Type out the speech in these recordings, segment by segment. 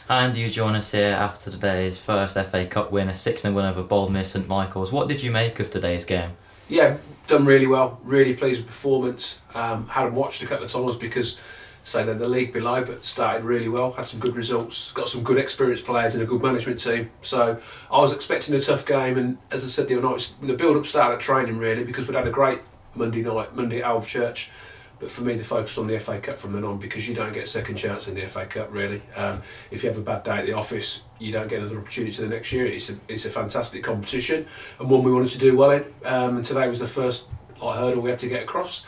And you join us here after today's first FA Cup win, a 6-0 win over Boldmere St Michael's. What did you make of today's game? Yeah, done really well. Really pleased with performance. Hadn't watched a couple of times because, say, they're the league below, but started really well. Had some good results. Got some good experienced players and a good management team. So I was expecting a tough game, and as I said the other night, the build-up started at training really because we'd had a great Monday at Alv Church. But for me, the focus on the FA Cup from then on, because you don't get a second chance in the FA Cup really. If you have a bad day at the office, you don't get another opportunity the next year. It's a fantastic competition and one we wanted to do well in. And today was the first hurdle we had to get across.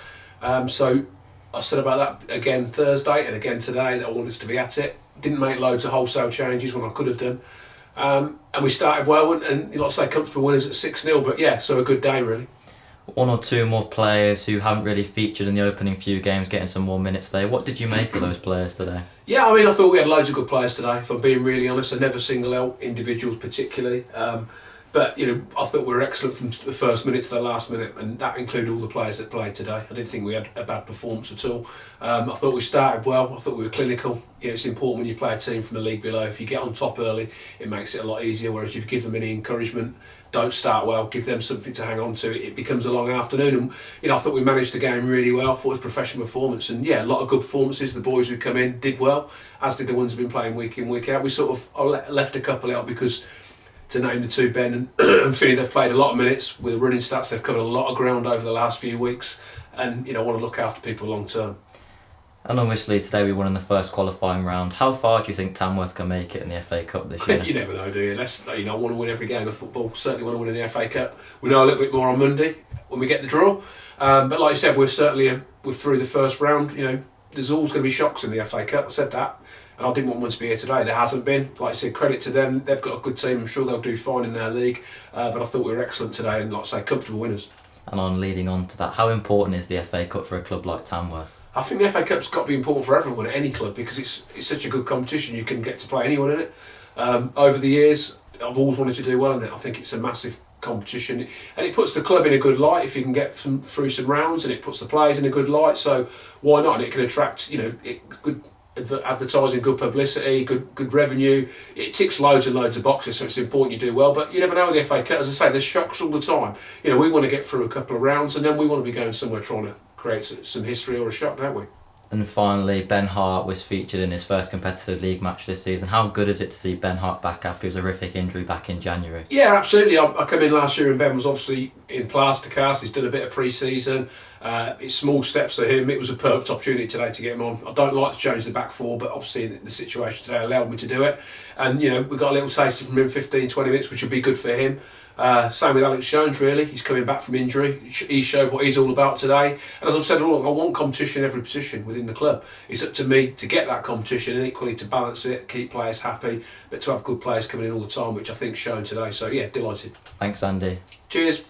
So I said about that again Thursday and again today that I wanted us to be at it. Didn't make loads of wholesale changes when I could have done. And we started well and like I say, comfortable winners at 6-0. But yeah, so a good day really. One or two more players who haven't really featured in the opening few games getting some more minutes today. What did you make of those players today? Yeah, I mean, I thought we had loads of good players today, if I'm being really honest. I never single out individuals particularly. But, I thought we were excellent from the first minute to the last minute, and that included all the players that played today. I didn't think we had a bad performance at all. I thought we started well. I thought we were clinical. It's important when you play a team from the league below. If you get on top early, it makes it a lot easier, whereas if you give them any encouragement, don't start well, give them something to hang on to, it becomes a long afternoon. And I thought we managed the game really well. I thought it was a professional performance, and yeah, a lot of good performances. The boys who come in did well, as did the ones who've been playing week in, week out. We sort of left a couple out because, to name the two, Ben and Finney, they've played a lot of minutes with the running stats. They've covered a lot of ground over the last few weeks, and I want to look after people long term. And obviously today we won in the first qualifying round. How far do you think Tamworth can make it in the FA Cup this year? You never know, do you? I want to win every game of football. Certainly want to win in the FA Cup. We know a little bit more on Monday when we get the draw. But like I said, we're through the first round. There's always going to be shocks in the FA Cup. I said that, and I didn't want one to be here today. There hasn't been. Like I said, credit to them. They've got a good team. I'm sure they'll do fine in their league. But I thought we were excellent today, and like I say, comfortable winners. And leading on to that, how important is the FA Cup for a club like Tamworth? I think the FA Cup's got to be important for everyone at any club because it's such a good competition. You can get to play anyone in it. Over the years, I've always wanted to do well in it. I think it's a massive competition, and it puts the club in a good light if you can get through some rounds, and it puts the players in a good light. So why not? And it can attract good advertising, good publicity, good revenue. It ticks loads and loads of boxes, so it's important you do well. But you never know with the FA Cup. As I say, there's shocks all the time. We want to get through a couple of rounds, and then we want to be going somewhere trying to create some history or a shock, don't we? And finally, Ben Hart was featured in his first competitive league match this season. How good is it to see Ben Hart back after his horrific injury back in January? Yeah, absolutely. I come in last year and Ben was obviously in plaster cast. He's done a bit of pre-season. It's small steps for him. It was a perfect opportunity today to get him on. I don't like to change the back four, but obviously the situation today allowed me to do it. And, we got a little taste from him, 15, 20 minutes, which would be good for him. Same with Alex Jones, really. He's coming back from injury. He showed what he's all about today. And as I've said all along, I want competition in every position within the club. It's up to me to get that competition and equally to balance it, keep players happy, but to have good players coming in all the time, which I think's shown today. So, yeah, delighted. Thanks, Andy. Cheers.